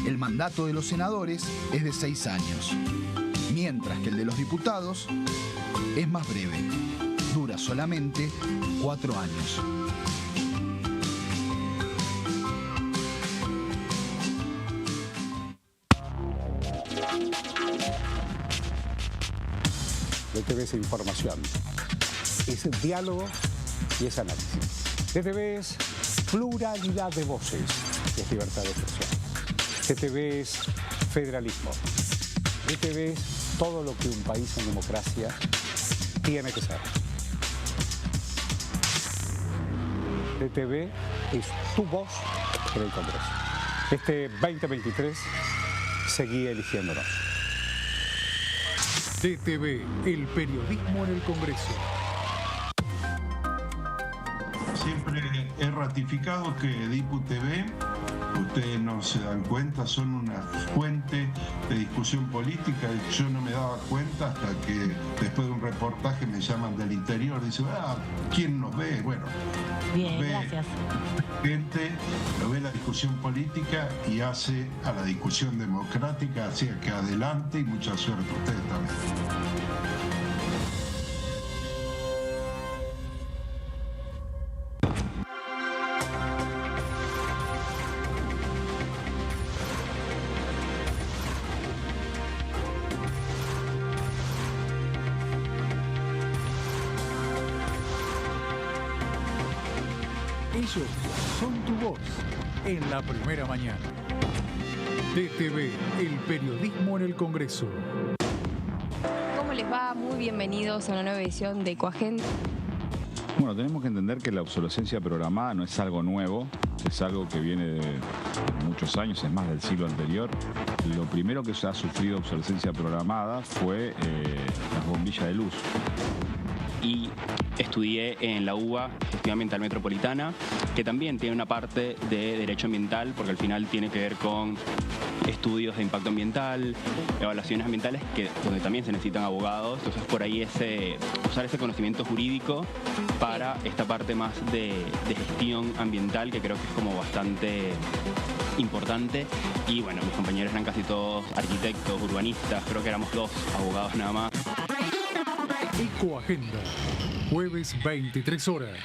El mandato de los senadores es de 6 años, mientras que el de los diputados es más breve, dura solamente 4 años. DTV es información, es diálogo y es análisis. DTV es pluralidad de voces, es libertad de expresión. DTV es federalismo. DTV es todo lo que un país en democracia tiene que ser. DTV es tu voz en el Congreso. Este 2023 seguí eligiéndonos. DTV, el periodismo en el Congreso. Siempre he ratificado que DipuTV, ustedes no se dan cuenta, son una fuente de discusión política. Yo no me daba cuenta hasta que después de un reportaje me llaman del interior, dicen, ¿quién nos ve? Bueno, bien, gracias. Gente lo ve la discusión política y hace a la discusión democrática hacia que adelante, y mucha suerte a ustedes también. Ellos son tu voz en la primera mañana. DTV, el periodismo en el Congreso. ¿Cómo les va? Muy bienvenidos a una nueva edición de Ecoagenda. Bueno, tenemos que entender que la obsolescencia programada no es algo nuevo, es algo que viene de muchos años, es más del siglo anterior. Lo primero que se ha sufrido obsolescencia programada fue las bombillas de luz. Y estudié en la UBA Gestión Ambiental Metropolitana, que también tiene una parte de derecho ambiental, porque al final tiene que ver con estudios de impacto ambiental, evaluaciones ambientales, donde también se necesitan abogados. Entonces por ahí usar ese conocimiento jurídico para esta parte más de gestión ambiental, que creo que es como bastante importante. Y bueno, mis compañeros eran casi todos arquitectos, urbanistas, creo que éramos 2 abogados nada más. Ecoagenda, jueves 23 horas.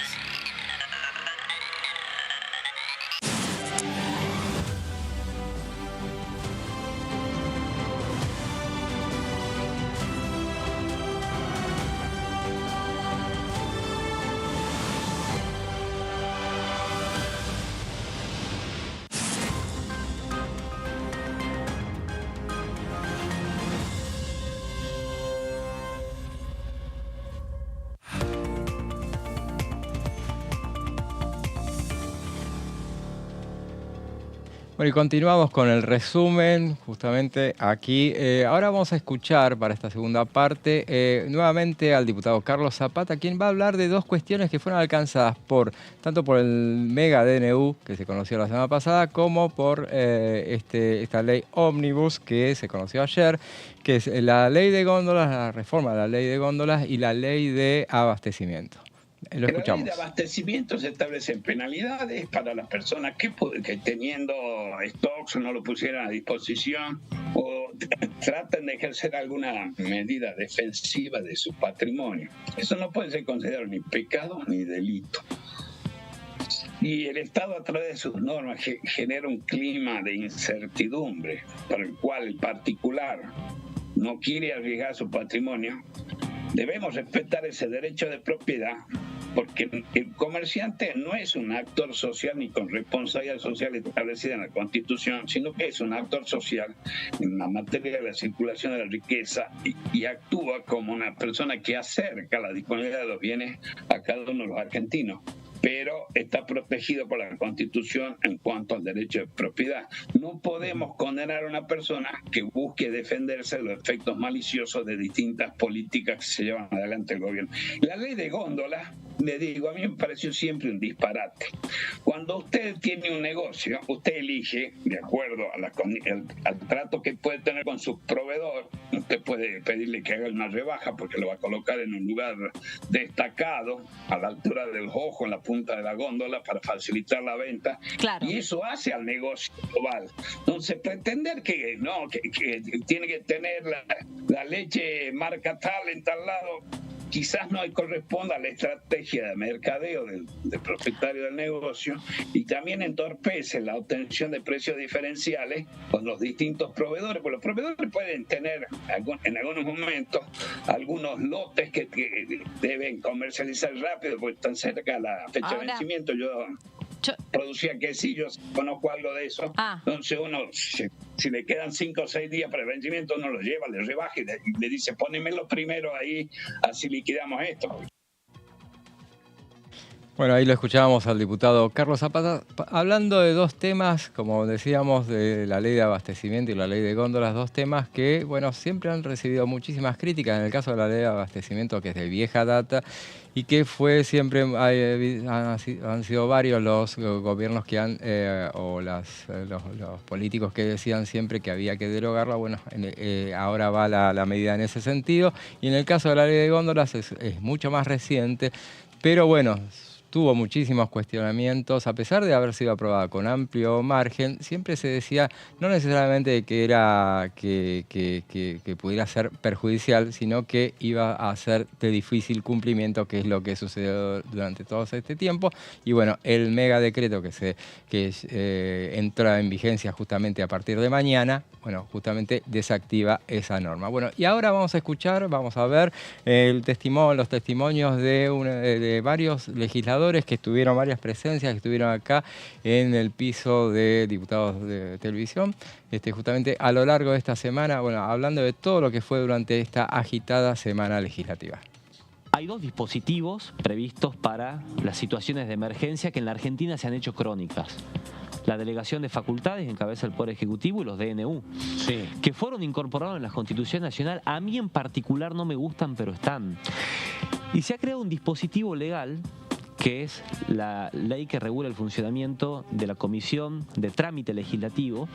Bueno, y continuamos con el resumen, justamente aquí. Ahora vamos a escuchar para esta segunda parte nuevamente al diputado Carlos Zapata, quien va a hablar de 2 cuestiones que fueron alcanzadas tanto por el mega DNU que se conoció la semana pasada, como por esta ley ómnibus que se conoció ayer, que es la ley de góndolas, la reforma de la ley de góndolas y la ley de abastecimiento. Lo escuchamos. En la ley de abastecimiento se establecen penalidades para las personas que teniendo stocks no lo pusieran a disposición o traten de ejercer alguna medida defensiva de su patrimonio. Eso no puede ser considerado ni pecado ni delito. Y el Estado, a través de sus normas, genera un clima de incertidumbre por el cual el particular no quiere arriesgar su patrimonio. Debemos respetar ese derecho de propiedad porque el comerciante no es un actor social ni con responsabilidad social establecida en la Constitución, sino que es un actor social en la materia de la circulación de la riqueza y actúa como una persona que acerca la disponibilidad de los bienes a cada uno de los argentinos, pero está protegido por la Constitución en cuanto al derecho de propiedad. No podemos condenar a una persona que busque defenderse de los efectos maliciosos de distintas políticas que se llevan adelante el gobierno. La ley de góndola, le digo, a mí me pareció siempre un disparate. Cuando usted tiene un negocio, usted elige, de acuerdo a al trato que puede tener con su proveedor, usted puede pedirle que haga una rebaja porque lo va a colocar en un lugar destacado, a la altura del ojo, en la punta de la góndola, para facilitar la venta. Claro. Y eso hace al negocio global. Entonces, pretender que tiene que tener la leche marca tal en tal lado, quizás no corresponda a la estrategia de mercadeo del propietario del negocio, y también entorpece la obtención de precios diferenciales con los distintos proveedores, porque los proveedores pueden tener en algunos momentos algunos lotes que deben comercializar rápido porque están cerca de la fecha de vencimiento. Yo producía quesillos, conozco algo de eso. Entonces uno, si le quedan 5 o 6 días para el vencimiento, uno lo lleva, le rebaja y le dice, pónemelo primero ahí, así liquidamos esto. Bueno, ahí lo escuchábamos al diputado Carlos Zapata hablando de dos temas, como decíamos, de la ley de abastecimiento y la ley de góndolas, dos temas que, bueno, siempre han recibido muchísimas críticas. En el caso de la ley de abastecimiento, que es de vieja data, y que fue siempre, han sido varios los gobiernos que han, los políticos que decían siempre que había que derogarla. Bueno, ahora va la medida en ese sentido. Y en el caso de la ley de góndolas es mucho más reciente, pero bueno, tuvo muchísimos cuestionamientos, a pesar de haber sido aprobada con amplio margen. Siempre se decía, no necesariamente que era que pudiera ser perjudicial, sino que iba a ser de difícil cumplimiento, que es lo que sucedió durante todo este tiempo. Y bueno, el mega decreto que entra en vigencia justamente a partir de mañana, bueno, justamente desactiva esa norma. Bueno, y ahora vamos a ver los testimonios de varios legisladores que tuvieron varias presencias, que estuvieron acá en el piso de diputados de televisión, justamente a lo largo de esta semana, bueno, hablando de todo lo que fue durante esta agitada semana legislativa. Hay dos dispositivos previstos para las situaciones de emergencia que en la Argentina se han hecho crónicas. La delegación de facultades en cabeza del Poder Ejecutivo y los DNU, que fueron incorporados en la Constitución Nacional. A mí en particular no me gustan, pero están. Y se ha creado un dispositivo legal que es la ley que regula el funcionamiento de la Comisión de Trámite Legislativo,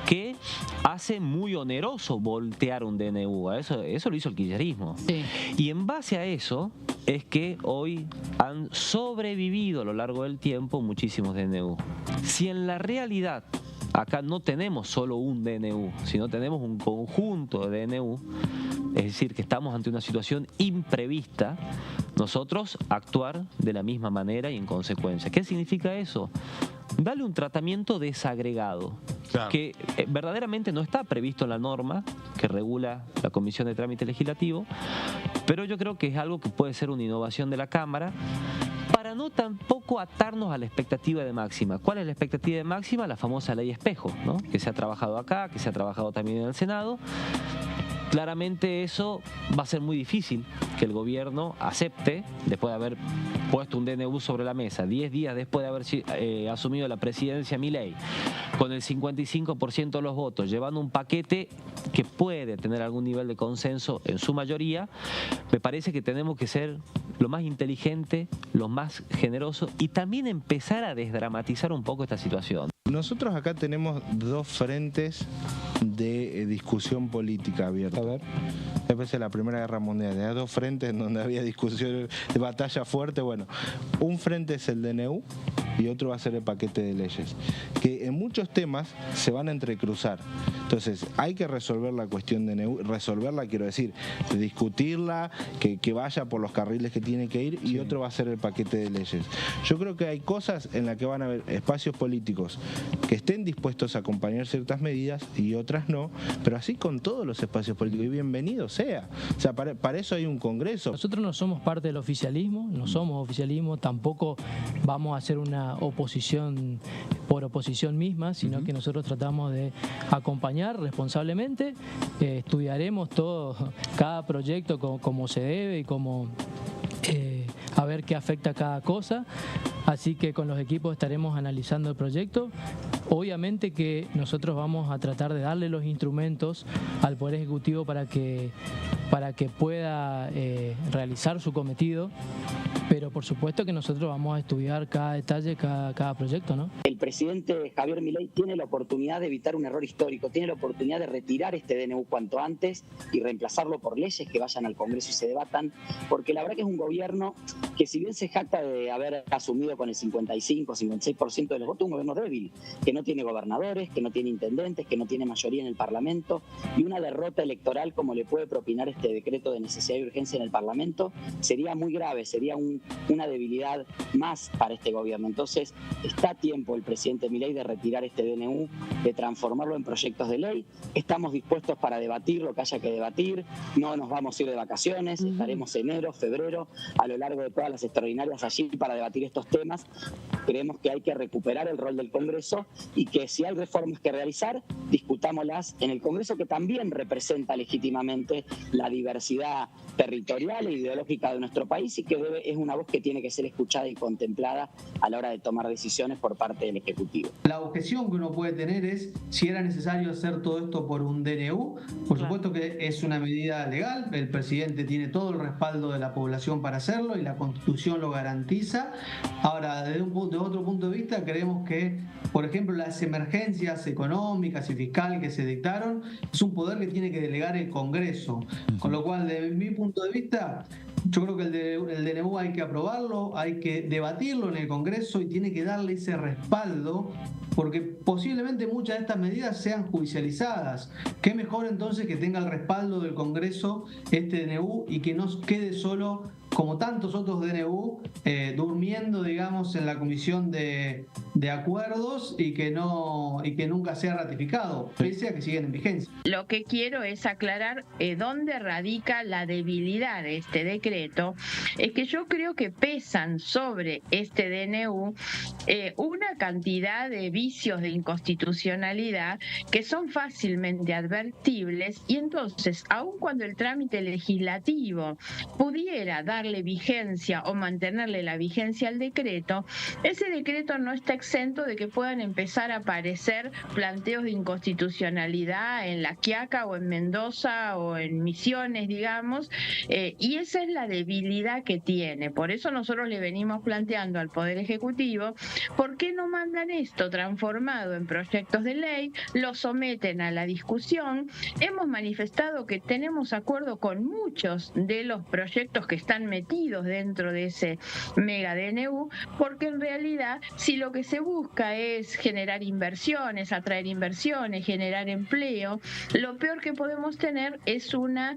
que hace muy oneroso voltear un DNU. Eso lo hizo el kirchnerismo. Sí. Y en base a eso es que hoy han sobrevivido a lo largo del tiempo muchísimos DNU. Si en la realidad acá no tenemos solo un DNU, sino tenemos un conjunto de DNU, es decir, que estamos ante una situación imprevista, nosotros actuar de la misma manera y en consecuencia. ¿Qué significa eso? Darle un tratamiento desagregado, claro, que verdaderamente no está previsto en la norma que regula la Comisión de Trámite Legislativo, pero yo creo que es algo que puede ser una innovación de la Cámara, para no tampoco atarnos a la expectativa de máxima. ¿Cuál es la expectativa de máxima? La famosa ley espejo, ¿no? Que se ha trabajado acá, que se ha trabajado también en el Senado. Claramente eso va a ser muy difícil que el gobierno acepte, después de haber puesto un DNU sobre la mesa, 10 días después de haber asumido la presidencia Milei, con el 55% de los votos, llevando un paquete que puede tener algún nivel de consenso en su mayoría. Me parece que tenemos que ser lo más inteligente, lo más generoso y también empezar a desdramatizar un poco esta situación. Nosotros acá tenemos dos frentes de discusión política abierta. A ver, después de la Primera Guerra Mundial, hay dos frentes en donde había discusión de batalla fuerte. Bueno, un frente es el DNU y otro va a ser el paquete de leyes, que en muchos temas se van a entrecruzar. Entonces hay que resolver la cuestión de DNU, resolverla quiero decir, discutirla, que vaya por los carriles que tiene que ir, y otro va a ser el paquete de leyes. Yo creo que hay cosas en las que van a haber espacios políticos que estén dispuestos a acompañar ciertas medidas y otras no, pero así con todos los espacios políticos, y bienvenido sea. O sea, para eso hay un Congreso. Nosotros no somos parte del oficialismo, no somos oficialismo, tampoco vamos a hacer una oposición por oposición misma, sino que nosotros tratamos de acompañar responsablemente, estudiaremos cada proyecto como se debe y como a ver qué afecta a cada cosa, así que con los equipos estaremos analizando el proyecto. Obviamente que nosotros vamos a tratar de darle los instrumentos al Poder Ejecutivo para que pueda realizar su cometido, pero por supuesto que nosotros vamos a estudiar cada detalle, cada proyecto, ¿no? El presidente Javier Milei tiene la oportunidad de evitar un error histórico, tiene la oportunidad de retirar este DNU cuanto antes y reemplazarlo por leyes que vayan al Congreso y se debatan, porque la verdad que es un gobierno que, si bien se jacta de haber asumido con el 55-56% de los votos, un gobierno débil, que no tiene gobernadores, que no tiene intendentes, que no tiene mayoría en el Parlamento, y una derrota electoral como le puede propinar este decreto de necesidad y urgencia en el Parlamento sería muy grave, sería una debilidad más para este gobierno. Entonces está a tiempo el presidente Milei de retirar este DNU, de transformarlo en proyectos de ley. Estamos dispuestos para debatir lo que haya que debatir, no nos vamos a ir de vacaciones, estaremos enero, febrero, a lo largo de todas las extraordinarias allí para debatir estos temas. Creemos que hay que recuperar el rol del Congreso y que si hay reformas que realizar, discutámoslas en el Congreso, que también representa legítimamente la diversidad territorial e ideológica de nuestro país y que es una voz que tiene que ser escuchada y contemplada a la hora de tomar decisiones por parte del Ejecutivo. La objeción que uno puede tener es si era necesario hacer todo esto por un DNU. Por supuesto que es una medida legal, el presidente tiene todo el respaldo de la población para hacerlo y la Constitución lo garantiza. Ahora, desde otro punto de vista, creemos que, por ejemplo, las emergencias económicas y fiscales que se dictaron es un poder que tiene que delegar el Congreso, con lo cual, desde mi punto de vista, yo creo que el DNU hay que aprobarlo, hay que debatirlo en el Congreso y tiene que darle ese respaldo, porque posiblemente muchas de estas medidas sean judicializadas. Qué mejor entonces que tenga el respaldo del Congreso este DNU y que no quede solo, como tantos otros DNU, durmiendo, digamos, en la comisión de acuerdos y que nunca sea ratificado, pese a que siguen en vigencia. Lo que quiero es aclarar dónde radica la debilidad de este decreto. Es que yo creo que pesan sobre este DNU una cantidad de vicios de inconstitucionalidad que son fácilmente advertibles, y entonces, aun cuando el trámite legislativo pudiera darle vigencia o mantenerle la vigencia al decreto, ese decreto no está exento de que puedan empezar a aparecer planteos de inconstitucionalidad en La Quiaca o en Mendoza o en Misiones, digamos, y esa es la debilidad que tiene. Por eso nosotros le venimos planteando al Poder Ejecutivo, ¿por qué no mandan esto transformado en proyectos de ley, lo someten a la discusión? Hemos manifestado que tenemos acuerdo con muchos de los proyectos que están metidos dentro de ese mega DNU, porque en realidad, si lo que se busca es generar inversiones, atraer inversiones, generar empleo, lo peor que podemos tener es una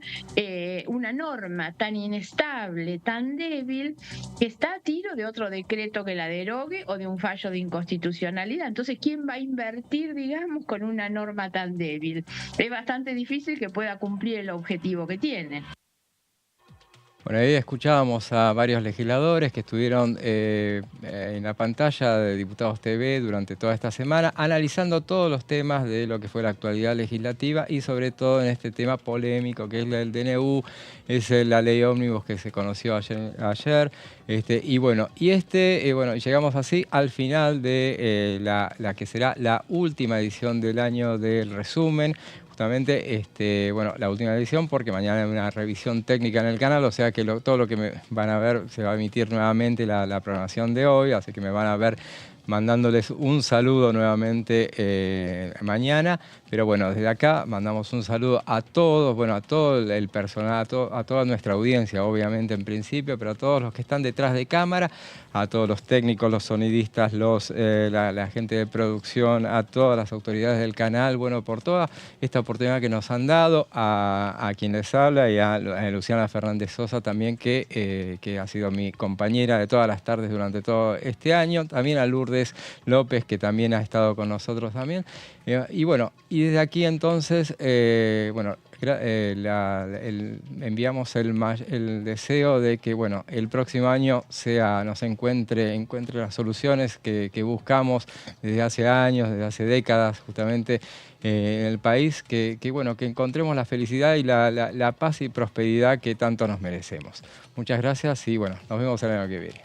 norma tan inestable, tan débil, que está a tiro de otro decreto que la derogue o de un fallo de inconstitucionalidad. Entonces, ¿quién va a invertir, digamos, con una norma tan débil? Es bastante difícil que pueda cumplir el objetivo que tiene. Bueno, ahí escuchábamos a varios legisladores que estuvieron en la pantalla de Diputados TV durante toda esta semana, analizando todos los temas de lo que fue la actualidad legislativa y sobre todo en este tema polémico que es el DNU, es la ley ómnibus que se conoció ayer. Bueno, llegamos así al final de la que será la última edición del año del resumen. Justamente, la última edición, porque mañana hay una revisión técnica en el canal, o sea que todo lo que me van a ver se va a emitir nuevamente la programación de hoy, así que me van a ver mandándoles un saludo nuevamente mañana. Pero bueno, desde acá mandamos un saludo a todos, bueno, a todo el personal, a toda nuestra audiencia, obviamente en principio, pero a todos los que están detrás de cámara, a todos los técnicos, los sonidistas, la gente de producción, a todas las autoridades del canal, bueno, por toda esta oportunidad que nos han dado, a quien les habla y a Luciana Fernández Sosa también, que ha sido mi compañera de todas las tardes durante todo este año, también a Lourdes López, que también ha estado con nosotros también. Y bueno, y desde aquí entonces, bueno, enviamos el deseo de que, bueno, el próximo año nos encuentre las soluciones que buscamos desde hace años, desde hace décadas, justamente en el país, bueno, que encontremos la felicidad y la paz y prosperidad que tanto nos merecemos. Muchas gracias y bueno, nos vemos el año que viene.